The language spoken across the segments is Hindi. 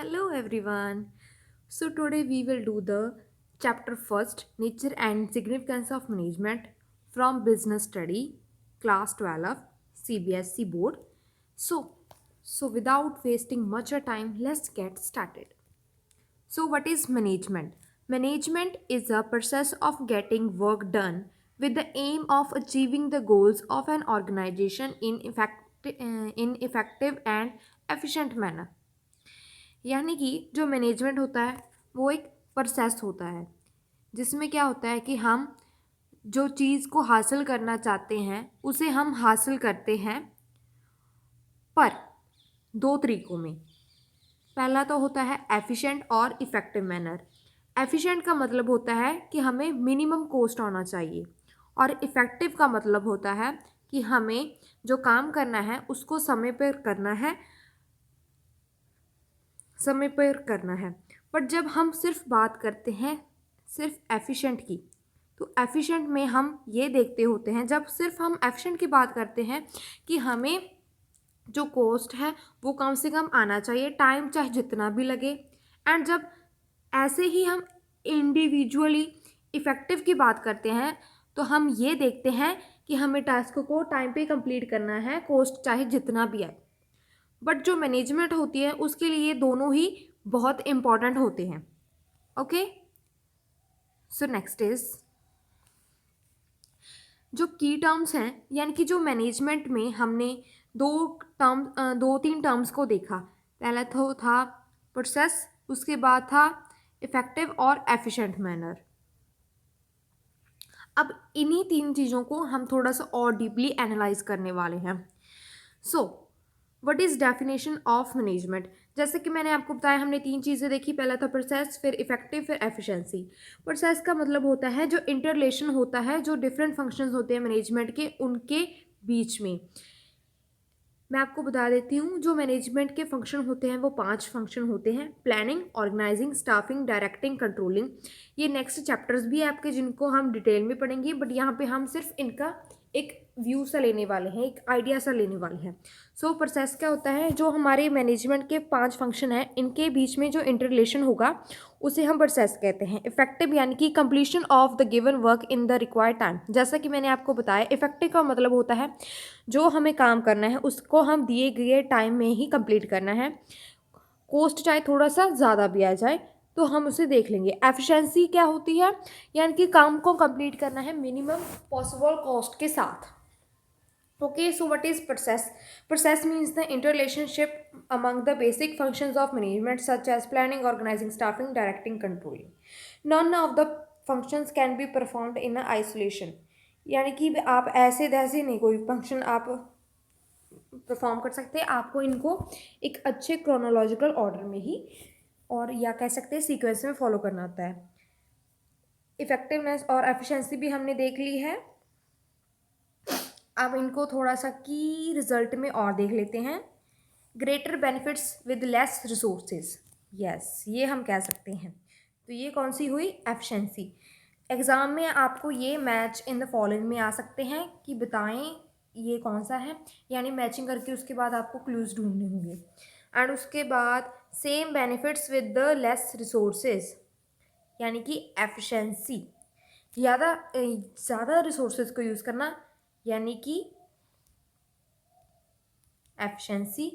Hello everyone. So today we will do the chapter first, Nature and Significance of Management from Business Study, class 12, CBSE board. So without wasting much of time, let's get started. So what is management? Management is a process of getting work done with the aim of achieving the goals of an organization in effective and efficient manner. यानी कि जो मैनेजमेंट होता है वो एक प्रोसेस होता है जिसमें क्या होता है कि हम जो चीज़ को हासिल करना चाहते हैं उसे हम हासिल करते हैं पर दो तरीकों में। पहला तो होता है एफिशिएंट और इफ़ेक्टिव मैनर। एफिशिएंट का मतलब होता है कि हमें मिनिमम कॉस्ट होना चाहिए और इफ़ेक्टिव का मतलब होता है कि हमें जो काम करना है उसको समय पर करना है। बट जब हम सिर्फ बात करते हैं सिर्फ एफिशिएंट की, तो एफिशिएंट में हम ये देखते होते हैं, जब सिर्फ हम एफिशिएंट की बात करते हैं कि हमें जो कॉस्ट है वो कम से कम आना चाहिए, टाइम चाहे जितना भी लगे। एंड जब ऐसे ही हम इंडिविजुअली इफ़ेक्टिव की बात करते हैं तो हम ये देखते हैं कि हमें टास्क को टाइम पे कंप्लीट करना है, कॉस्ट चाहे जितना भी आए। बट जो मैनेजमेंट होती है उसके लिए दोनों ही बहुत इम्पॉर्टेंट होते हैं। ओके, सो नेक्स्ट इज जो की टर्म्स हैं, यानी कि जो मैनेजमेंट में हमने दो तीन टर्म्स को देखा। पहला तो था प्रोसेस, उसके बाद था इफेक्टिव और एफिशिएंट मैनर। अब इन्हीं तीन चीज़ों को हम थोड़ा सा और डीपली एनालाइज करने वाले हैं। So what is definition of management? जैसे कि मैंने आपको बताया, हमने तीन चीज़ें देखी। पहला था प्रोसेस, फिर इफेक्टिव, फिर एफिशिएंसी। प्रोसेस का मतलब होता है जो इंटरलेशन होता है, जो डिफरेंट फंक्शंस होते हैं मैनेजमेंट के, उनके बीच में। मैं आपको बता देती हूँ, जो मैनेजमेंट के फंक्शन होते हैं वो 5 फंक्शन होते हैं: planning, organising, staffing, directing, controlling. ये नेक्स्ट चैप्टर्स भी है आपके जिनको हम डिटेल में पढ़ेंगे, बट यहाँ पे हम सिर्फ इनका एक व्यू सा लेने वाले हैं, एक आइडिया सा लेने वाले हैं। सो प्रोसेस क्या होता है? जो हमारे मैनेजमेंट के 5 फंक्शन हैं इनके बीच में जो इंटरलेशन होगा उसे हम प्रोसेस कहते हैं। इफेक्टिव यानी कि completion of the given work in the required time. जैसा कि मैंने आपको बताया, इफेक्टिव का मतलब होता है जो हमें काम करना है उसको हम दिए गए टाइम में ही कंप्लीट करना है, कॉस्ट चाहे थोड़ा सा ज़्यादा भी आ जाए तो हम उसे देख लेंगे। एफिशिएंसी क्या होती है? यानी कि काम को कंप्लीट करना है मिनिमम पॉसिबल कॉस्ट के साथ। Okay, so what is process? Process means the interrelationship among the basic functions of management, such as planning, organizing, staffing, directing, controlling. None of the functions can be performed in isolation. यानी कि आप ऐसे तैसे नहीं कोई फंक्शन आप परफॉर्म कर सकते, आपको इनको एक अच्छे क्रोनोलॉजिकल ऑर्डर में ही, और या कह सकते हैं सीक्वेंस में फॉलो करना होता है। इफेक्टिवनेस और एफिशिएंसी भी हमने देख ली है। अब इनको थोड़ा सा की रिजल्ट में और देख लेते हैं। Greater benefits with less resources, yes ये हम कह सकते हैं। तो ये कौन सी हुई? एफिशिएंसी। एग्ज़ाम में आपको ये मैच इन द फॉलोइंग में आ सकते हैं कि बताएं ये कौन सा है, यानी मैचिंग करके उसके बाद आपको क्लूज ढूंढने होंगे। एंड उसके बाद same benefits with the less resources, यानी कि एफिशिएंसी। ज़्यादा रिसोर्सेज को यूज़ करना यानी कि एफिशिएंसी।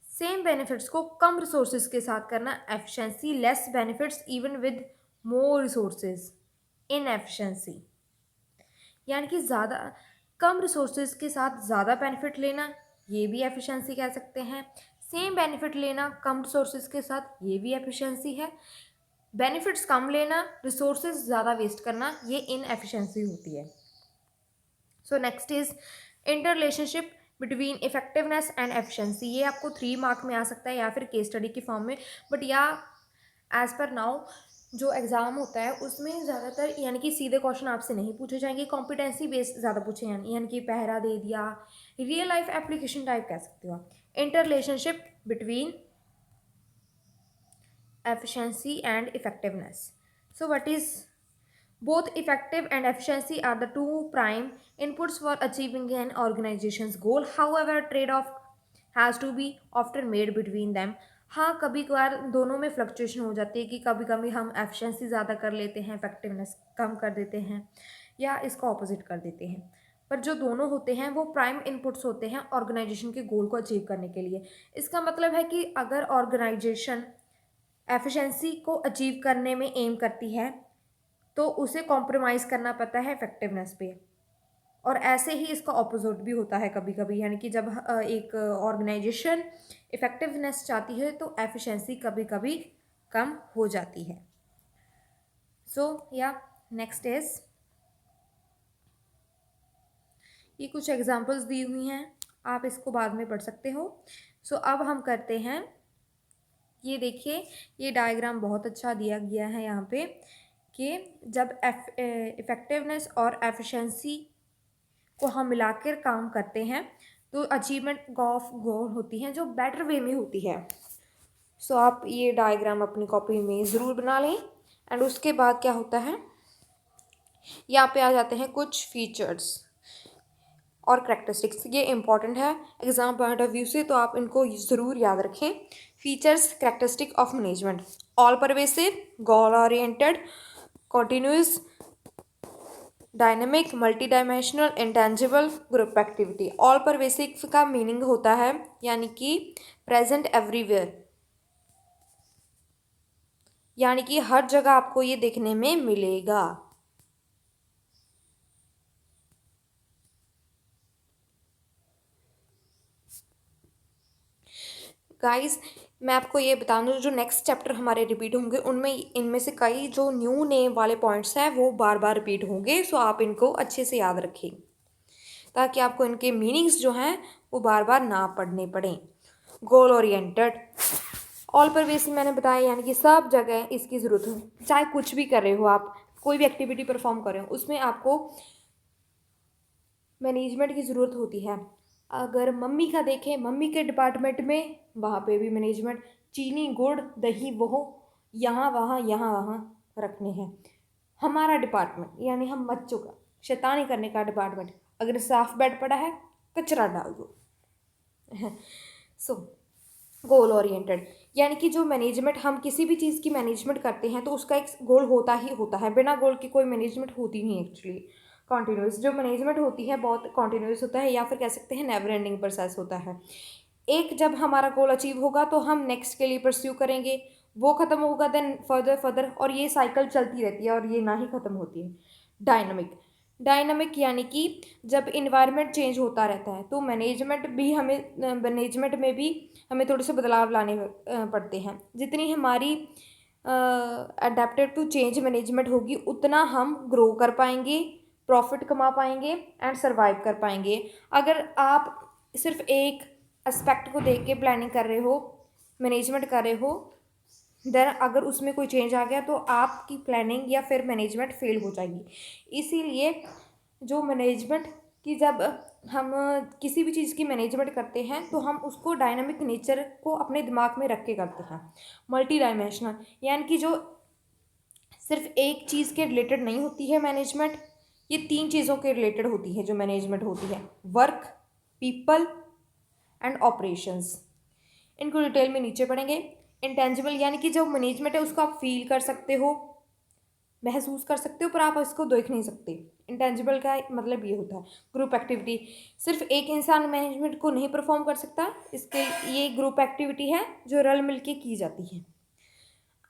सेम बेनिफिट्स को कम रिसोर्सेज के साथ करना, efficiency. Less benefits even with more resources, inefficiency. यानी कि ज़्यादा कम रिसोर्सेज के साथ ज़्यादा बेनिफिट लेना, ये भी एफिशिएंसी कह सकते हैं। सेम बेनिफिट लेना कम रिसोर्सेज के साथ, ये भी एफिशिएंसी है। बेनिफिट्स कम लेना, रिसोर्सेज ज़्यादा वेस्ट करना, ये इनएफिशिएंसी होती है। So next is interrelationship between effectiveness and efficiency. ये आपको 3 मार्क में आ सकता है या फिर केस स्टडी की फॉर्म में, बट या एज पर नाउ जो एग्ज़ाम होता है उसमें ज़्यादातर यानी कि सीधे क्वेश्चन आपसे नहीं पूछे जाएंगे, कॉम्पिटेंसी बेस्ड ज़्यादा पूछे यानी कि पहरा दे दिया, रियल लाइफ एप्लीकेशन टाइप कह सकते हो आप। Interrelationship between efficiency and effectiveness. So what is both effective and efficiency are the two prime inputs for achieving an organization's goal. However, trade-off has to be often made between them. हाँ, कभी कभार दोनों में फ्लक्चुएशन हो जाती है कि कभी कभी हम एफिशिएंसी ज़्यादा कर लेते हैं, इफेक्टिवनेस कम कर देते हैं, या इसका ऑपोजिट कर देते हैं। पर जो दोनों होते हैं वो प्राइम इनपुट्स होते हैं ऑर्गेनाइजेशन के गोल को अचीव करने के लिए। इसका मतलब है कि अगर ऑर्गेनाइजेशन एफिशिएंसी को अचीव करने में एम करती है तो उसे कॉम्प्रोमाइज़ करना पड़ता है इफेक्टिवनेस पे। और ऐसे ही इसका ऑपोजिट भी होता है कभी कभी, यानी कि जब एक ऑर्गेनाइजेशन इफेक्टिवनेस चाहती है तो एफिशिएंसी कभी कभी कम हो जाती है। सो या नेक्स्ट इज, ये कुछ एग्जांपल्स दी हुई हैं, आप इसको बाद में पढ़ सकते हो। सो अब हम करते हैं, ये देखिए ये डायग्राम बहुत अच्छा दिया गया है यहाँ पे कि जब इफेक्टिवनेस और एफिशिएंसी को हम मिलाकर काम करते हैं तो अचीवमेंट ऑफ गोल होती हैं जो बेटर वे में होती है। सो आप ये डायग्राम अपनी कॉपी में ज़रूर बना लें। एंड उसके बाद क्या होता है, यहाँ पे आ जाते हैं कुछ फीचर्स और करेक्टरिस्टिक्स। ये इंपॉर्टेंट है एग्जाम पॉइंट ऑफ व्यू से, तो आप इनको ज़रूर याद रखें। Features characteristic of management: all pervasive, goal oriented, continuous, dynamic, multi dimensional, intangible, group activity. All pervasive का मीनिंग होता है यानी कि प्रेजेंट एवरीवेयर, यानी कि हर जगह आपको ये देखने में मिलेगा। गाइस मैं आपको ये बता दूँ, जो नेक्स्ट चैप्टर हमारे रिपीट होंगे उनमें इनमें से कई जो न्यू नेम वाले पॉइंट्स हैं वो बार बार रिपीट होंगे। सो आप इनको अच्छे से याद रखें ताकि आपको इनके मीनिंग्स जो हैं वो बार बार ना पढ़ने पड़ें। गोल ओरिएंटेड, ऑल परवेसिव मैंने बताया, यानी कि सब जगह इसकी ज़रूरत हो, चाहे कुछ भी कर रहे हो आप, कोई भी एक्टिविटी परफॉर्म कर रहे हो उसमें आपको मैनेजमेंट की ज़रूरत होती है। अगर मम्मी का देखें, मम्मी के डिपार्टमेंट में वहाँ पे भी मैनेजमेंट, चीनी गुड़ दही वो यहाँ वहाँ रखने हैं। हमारा डिपार्टमेंट यानी हम बच्चों का शैतानी करने का डिपार्टमेंट, अगर साफ बेड पड़ा है कचरा डाल दो। सो गोल ओरिएंटेड, यानी कि जो मैनेजमेंट, हम किसी भी चीज़ की मैनेजमेंट करते हैं तो उसका एक गोल होता ही होता है, बिना गोल की कोई मैनेजमेंट होती नहीं एक्चुअली। कॉन्टिन्यूस, जो मैनेजमेंट होती है बहुत कॉन्टिन्यूस होता है, या फिर कह सकते हैं नेवर एंडिंग प्रोसेस होता है। एक जब हमारा गोल अचीव होगा तो हम नेक्स्ट के लिए परस्यू करेंगे, वो ख़त्म होगा देन फर्दर फर्दर, और ये साइकिल चलती रहती है और ये ना ही ख़त्म होती है। डायनामिक, डायनामिक यानी कि जब इन्वायरमेंट चेंज होता रहता है तो मैनेजमेंट में भी हमें थोड़े से बदलाव लाने पड़ते हैं। जितनी हमारी अडेप्टेड टू चेंज मैनेजमेंट होगी उतना हम ग्रो कर पाएंगे, प्रॉफिट कमा पाएंगे एंड सर्वाइव कर पाएंगे। अगर आप सिर्फ एक एस्पेक्ट को देख के प्लानिंग कर रहे हो, मैनेजमेंट कर रहे हो, देन अगर उसमें कोई चेंज आ गया तो आपकी प्लानिंग या फिर मैनेजमेंट फेल हो जाएगी। इसीलिए जो मैनेजमेंट की, जब हम किसी भी चीज़ की मैनेजमेंट करते हैं तो हम उसको डायनामिक नेचर को अपने दिमाग में रख के करते हैं। मल्टी डायमेंशनल, यानी कि जो सिर्फ एक चीज़ के रिलेटेड नहीं होती है मैनेजमेंट, ये 3 चीज़ों के रिलेटेड होती है जो मैनेजमेंट होती है: वर्क, पीपल एंड ऑपरेशंस। इनको डिटेल में नीचे पढ़ेंगे। इंटेंजिबल, यानी कि जो मैनेजमेंट है उसको आप फील कर सकते हो, महसूस कर सकते हो, पर आप इसको देख नहीं सकते। इंटेंजिबल का मतलब ये होता है। ग्रुप एक्टिविटी, सिर्फ एक इंसान मैनेजमेंट को नहीं परफॉर्म कर सकता, इसके ये ग्रुप एक्टिविटी है जो रल मिल के की जाती है।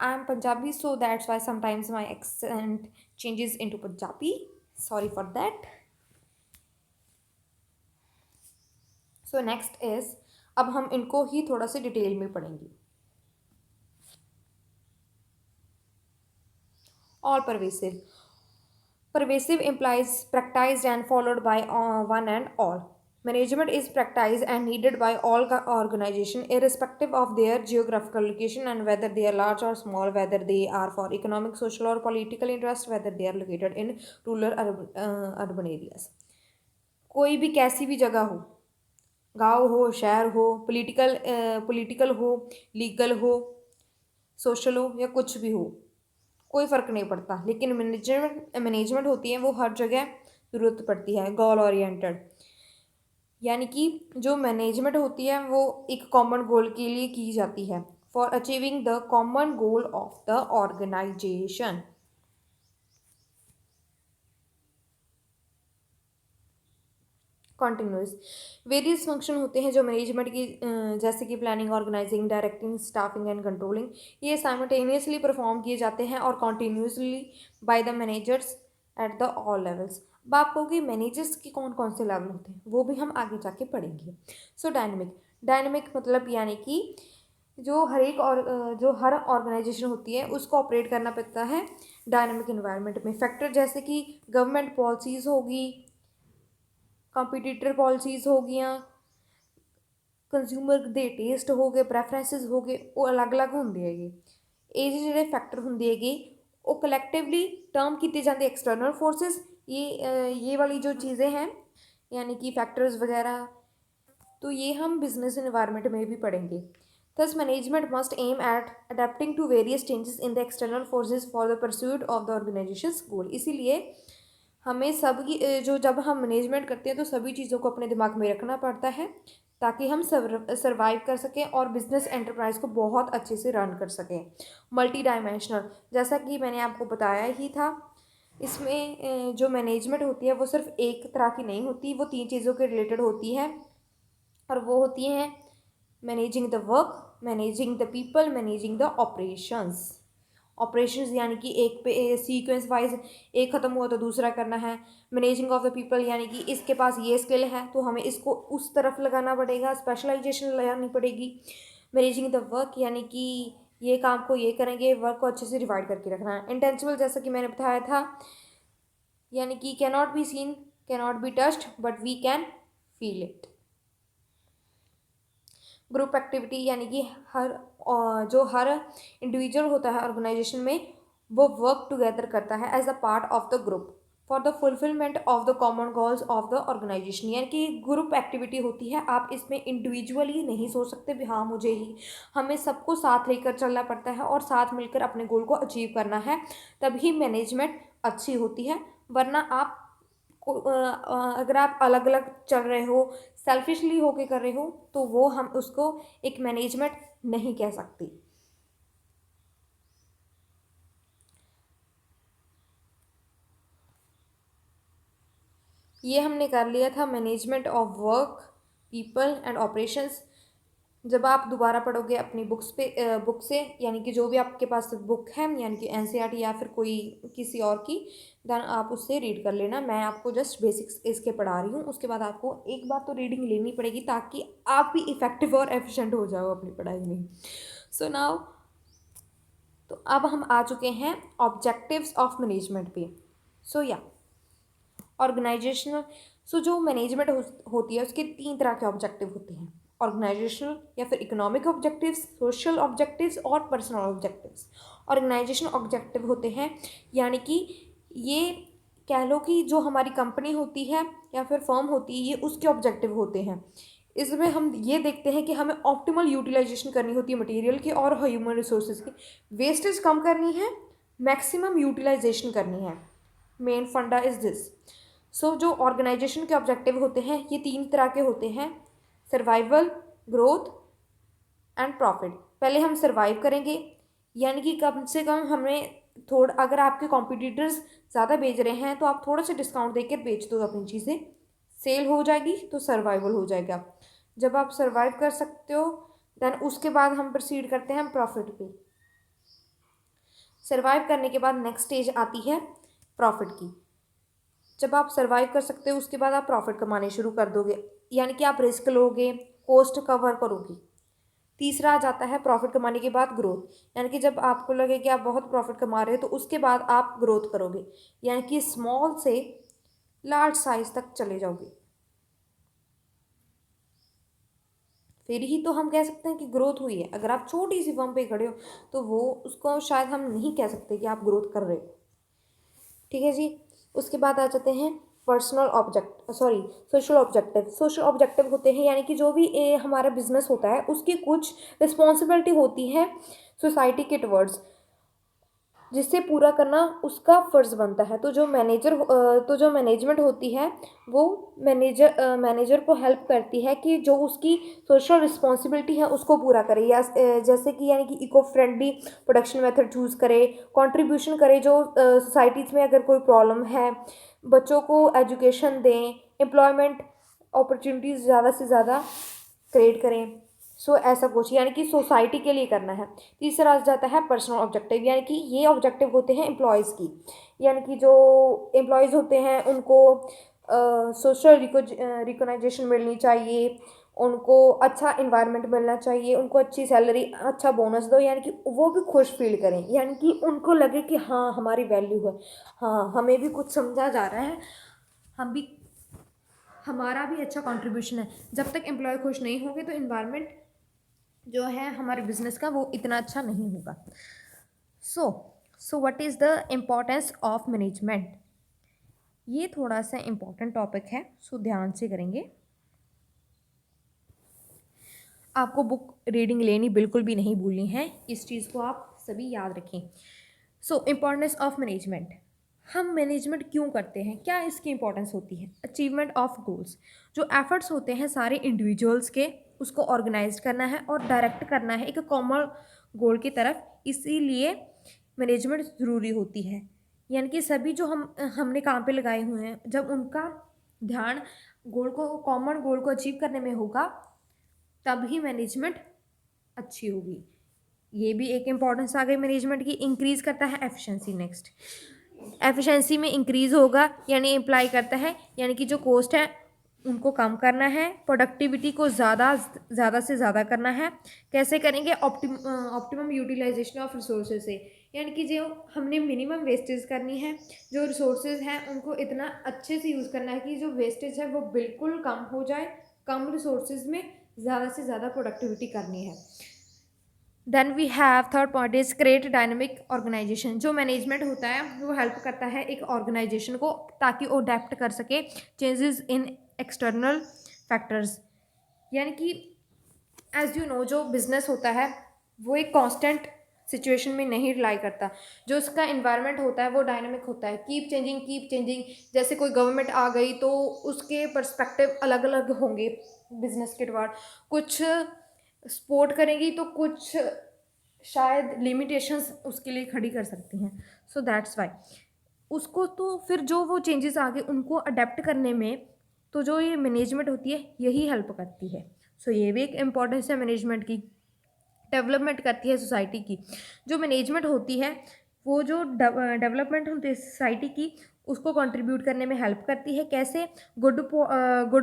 I am Punjabi so that's why sometimes my accent changes into Punjabi, sorry for that. So next is, अब हम इनको ही थोड़ा सा डिटेल में पढ़ेंगे। All pervasive. Pervasive implies practiced and followed by one and all. Management is practiced and needed by all organization irrespective of their geographical location and whether they are large or small, whether they are for economic, social or political interest, whether they are located in rural urban areas. कोई भी कैसी भी जगह हो, गांव हो, शहर हो, पॉलिटिकल हो, लीगल हो, सोशल हो या कुछ भी हो, कोई फ़र्क नहीं पड़ता, लेकिन मैनेजमेंट होती है वो हर जगह ज़रूरत पड़ती है। गोल ओरिएंटेड, यानी कि जो मैनेजमेंट होती है वो एक कॉमन गोल के लिए की जाती है। for achieving the common goal of the organization. Continuous various function होते हैं जो मैनेजमेंट की जैसे कि planning, organising, directing, staffing and controlling, ये साइमल्टेनियसली परफॉर्म किए जाते हैं और continuously by the managers at the all levels. अब आप कहोगे मैनेजर्स के कौन कौन से लेवल होते हैं, वो भी हम आगे जाके पढ़ेंगे। सो डायनेमिक मतलब यानी कि जो हर एक और जो हर ऑर्गेनाइजेशन होती है उसको ऑपरेट करना पड़ता है डायनेमिक इन्वायरमेंट में। फैक्टर जैसे कि गवर्नमेंट पॉलिसीज़ होगी, कंपीटीटर पॉलिसीज़ हो गईयां, कंज्यूमर ਦੇ ਟੇਸਟ ਹੋ ਗਏ, ਪ੍ਰੈਫਰੈਂਸਿਸ ਹੋ ਗਏ, ਉਹ ਅਲੱਗ-ਅਲੱਗ ਹੁੰਦੇ ਹੈਗੇ। ਇਹ ਜਿਹੜੇ ਫੈਕਟਰ ਹੁੰਦੇ ਹੈਗੇ ਉਹ ਕਲੈक्टिवली टर्म किए जाते एक्सटर्नल फोर्सेस। ये वाली जो चीज़ें हैं यानी कि फैक्टर्स वगैरह, तो ये हम बिजनेस इन्वायरमेंट में भी पढ़ेंगे। Thus management must aim at adapting to various changes in the external forces for the pursuit of the organisation goal. इसीलिए हमें सब की जो जब हम मैनेजमेंट करते हैं तो सभी चीज़ों को अपने दिमाग में रखना पड़ता है ताकि हम सर्वाइव कर सकें और बिजनेस एंटरप्राइज को बहुत अच्छे से रन कर सकें। मल्टी डायमेंशनल, जैसा कि मैंने आपको बताया ही था, इसमें जो मैनेजमेंट होती है वो सिर्फ एक तरह की नहीं होती, वो 3 चीज़ों के रिलेटेड होती है और वो होती हैं managing the work, managing the people, managing the operations. Operations यानी कि एक पे सीक्वेंस वाइज एक ख़त्म हुआ तो दूसरा करना है। मैनेजिंग ऑफ द पीपल यानी कि इसके पास ये स्किल है तो हमें इसको उस तरफ लगाना पड़ेगा, स्पेशलाइजेशन लगानी पड़ेगी। मैनेजिंग द वर्क यानी कि ये काम को ये करेंगे, वर्क को अच्छे से डिवाइड करके रखना है। इंटेंजिबल जैसा कि मैंने बताया था यानी कि cannot be seen, cannot be touched, but we can feel it. Group activity यानी कि जो हर इंडिविजुअल होता है ऑर्गेनाइजेशन में वो वर्क टुगेदर करता है as a part of the group for the fulfilment of the common goals of the organisation. यानी कि ग्रुप एक्टिविटी होती है, आप इसमें इंडिविजुअली नहीं सोच सकते भी हाँ मुझे ही, हमें सबको साथ लेकर चलना पड़ता है और साथ मिलकर अपने गोल को अचीव करना है, तभी मैनेजमेंट अच्छी होती है। वरना आप अगर आप अलग अलग चल रहे हो, सेल्फिशली होके कर रहे हो, तो वो हम उसको एक मैनेजमेंट नहीं कह सकते। ये हमने कर लिया था management of work, people and operations. जब आप दोबारा पढ़ोगे अपनी बुक से यानी कि जो भी आपके पास बुक है यानी कि एनसीईआरटी या फिर कोई किसी और की, देन आप उससे रीड कर लेना। मैं आपको जस्ट बेसिक्स इसके पढ़ा रही हूँ, उसके बाद आपको एक बार तो रीडिंग लेनी पड़ेगी ताकि आप भी इफ़ेक्टिव और एफिशिएंट हो जाओ अपनी पढ़ाई में। सो नाउ तो अब हम आ चुके हैं ऑब्जेक्टिव्स ऑफ मैनेजमेंट पे। सो या ऑर्गेनाइजेशनल, सो जो मैनेजमेंट होती है उसके 3 तरह के ऑब्जेक्टिव होते हैं, ऑर्गेनाइजेशनल या फिर इकोनॉमिक ऑब्जेक्टिव्स, सोशल ऑब्जेक्टिव्स और पर्सनल ऑब्जेक्टिव्स। ऑर्गेनाइजेशन ऑब्जेक्टिव होते हैं यानी कि ये कह लो कि जो हमारी कंपनी होती है या फिर फर्म होती है, ये उसके ऑब्जेक्टिव होते हैं। इसमें हम ये देखते हैं कि हमें ऑप्टिमल यूटिलाइजेशन करनी होती है मटेरियल की और ह्यूमन रिसोर्सेज की, वेस्टेज कम करनी है, मैक्सिमम यूटिलाइजेशन करनी है। मेन फंडा इज दिस। सो जो ऑर्गेनाइजेशन के ऑब्जेक्टिव होते हैं ये 3 तरह के होते हैं, सर्वाइवल, ग्रोथ एंड प्रॉफिट। पहले हम सर्वाइव करेंगे यानी कि कम से कम हमें थोड़ा, अगर आपके कॉम्पिटिटर्स ज़्यादा बेच रहे हैं तो आप थोड़ा सा डिस्काउंट देकर बेच दो अपनी चीज़ें, सेल हो जाएगी तो सर्वाइवल हो जाएगा। जब आप सर्वाइव कर सकते हो देन उसके बाद हम प्रोसीड करते हैं प्रॉफिट पे। सर्वाइव करने के बाद नेक्स्ट स्टेज आती है प्रॉफिट की। जब आप सर्वाइव कर सकते हो उसके बाद आप प्रॉफिट कमाने शुरू कर दोगे यानी कि आप रिस्क लोगे, कॉस्ट कवर करोगे। तीसरा आ जाता है प्रॉफिट कमाने के बाद ग्रोथ, यानी कि जब आपको लगे कि आप बहुत प्रॉफिट कमा रहे हो तो उसके बाद आप ग्रोथ करोगे यानी कि स्मॉल से लार्ज साइज तक चले जाओगे। फिर ही तो हम कह सकते हैं कि ग्रोथ हुई है। अगर आप छोटी सी फर्म पे खड़े हो तो वो उसको शायद हम नहीं कह सकते कि आप ग्रोथ कर रहे हो। ठीक है जी। उसके बाद आ जाते हैं सोशल ऑब्जेक्टिव। सोशल ऑब्जेक्टिव होते हैं यानी कि जो भी हमारा बिजनेस होता है उसकी कुछ रिस्पॉन्सिबिलिटी होती है सोसाइटी के टुवर्ड्स। जिसे पूरा करना उसका फ़र्ज़ बनता है। तो जो मैनेजमेंट होती है वो मैनेजर को हेल्प करती है कि जो उसकी सोशल रिस्पॉन्सिबिलिटी है उसको पूरा करे, या जैसे कि यानी कि eco friendly production method choose करे, कंट्रीब्यूशन करे जो सोसाइटीज़ में अगर कोई प्रॉब्लम है, बच्चों को एजुकेशन दें, एम्प्लॉयमेंट अपॉर्चुनिटीज़ ज़्यादा से ज़्यादा क्रिएट करें। सो ऐसा कुछ यानी कि सोसाइटी के लिए करना है। तीसरा आ जाता है पर्सनल ऑब्जेक्टिव, यानी कि ये ऑब्जेक्टिव होते हैं एम्प्लॉयज़ की, यानी कि जो एम्प्लॉयज़ होते हैं उनको सोशल रिकॉग्निशन मिलनी चाहिए, उनको अच्छा इन्वायरमेंट मिलना चाहिए, उनको अच्छी सैलरी, अच्छा बोनस दो, यानी कि वो भी खुश फील करें, यानी कि उनको लगे कि हाँ हमारी वैल्यू है, हाँ हमें भी कुछ समझा जा रहा है, हम भी, हमारा भी अच्छा कंट्रीब्यूशन है। जब तक एम्प्लॉय खुश नहीं होंगे तो इन्वायरमेंट जो है हमारे बिजनेस का वो इतना अच्छा नहीं होगा। So what is the importance of management, ये थोड़ा सा इम्पोर्टेंट टॉपिक है, सो ध्यान से करेंगे। आपको बुक रीडिंग लेनी बिल्कुल भी नहीं भूलनी है, इस चीज़ को आप सभी याद रखें। सो इम्पोर्टेंस ऑफ मैनेजमेंट, हम मैनेजमेंट क्यों करते हैं, क्या इसकी इंपॉर्टेंस होती है। अचीवमेंट ऑफ गोल्स, जो एफर्ट्स होते हैं सारे इंडिविजुअल्स के, उसको ऑर्गेनाइज करना है और डायरेक्ट करना है एक कॉमन गोल की तरफ, इसीलिए मैनेजमेंट ज़रूरी होती है। यानी कि सभी जो हमने काम पे लगाए हुए हैं, जब उनका ध्यान कॉमन गोल को अचीव करने में होगा तभी मैनेजमेंट अच्छी होगी। ये भी एक इम्पॉर्टेंस आ गई मैनेजमेंट की। इंक्रीज़ करता है एफिशिएंसी, नेक्स्ट एफिशिएंसी में इंक्रीज़ होगा, यानी इम्प्लाई करता है, यानी कि जो कॉस्ट है उनको कम करना है, प्रोडक्टिविटी को ज़्यादा से ज़्यादा करना है। कैसे करेंगे, ऑप्टिमम यूटिलाइजेशन ऑफ रिसोर्सेज से, यानी कि जो हमने मिनिमम वेस्टेज करनी है, जो रिसोर्सेज हैं उनको इतना अच्छे से यूज़ करना है कि जो वेस्टेज है वो बिल्कुल कम हो जाए, कम रिसोर्सेज में ज़्यादा से ज़्यादा प्रोडक्टिविटी करनी है। Then we have third point is create dynamic organisation, जो मैनेजमेंट होता है वो हेल्प करता है एक ऑर्गेनाइजेशन को ताकि वो अडेप्ट कर सके चेंजेस इन एक्सटर्नल फैक्टर्स, यानी कि एज यू नो जो बिजनेस होता है वो एक कांस्टेंट सिचुएशन में नहीं रिलाई करता, जो उसका इन्वायरमेंट होता है वो डायनामिक होता है, कीप चेंजिंग। जैसे कोई गवर्नमेंट आ गई तो उसके पर्सपेक्टिव अलग अलग होंगे बिजनेस के टुवर्ड, कुछ सपोर्ट करेंगी तो कुछ शायद लिमिटेशंस उसके लिए खड़ी कर सकती हैं। सो दैट्स वाई उसको तो फिर जो वो चेंजेस आ गए उनको अडेप्ट करने में तो जो ये मैनेजमेंट होती है यही हेल्प करती है। सो ये भी एक इम्पॉर्टेंस है मैनेजमेंट की, डेवलपमेंट करती है सोसाइटी की। जो मैनेजमेंट होती है वो जो डेवलपमेंट होती है सोसाइटी की उसको कंट्रीब्यूट करने में हेल्प करती है। कैसे, गुड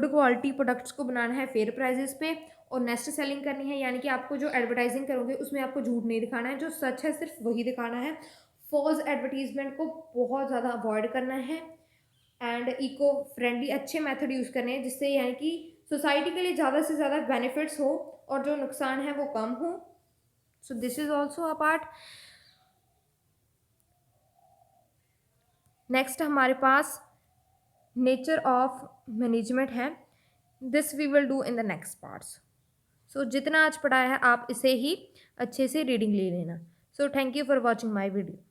क्वालिटी प्रोडक्ट्स को बनाना है फेयर प्राइजेस पे और नेक्स्ट सेलिंग करनी है, यानी कि आपको जो एडवर्टाइजिंग करोगे उसमें आपको झूठ नहीं दिखाना है, जो सच है सिर्फ वही दिखाना है। फॉल्स एडवर्टीजमेंट को बहुत ज़्यादा अवॉइड करना है एंड इको फ्रेंडली अच्छे मेथड यूज़ करने हैं जिससे यानी कि सोसाइटी के लिए ज़्यादा से ज़्यादा बेनिफिट्स हो और जो नुकसान है वो कम हो। So this is also a part. Next हमारे पास नेचर ऑफ मैनेजमेंट है, this we will do in the next parts. So जितना आज पढ़ाया है आप इसे ही अच्छे से रीडिंग ले लेना। So thank you for watching my video.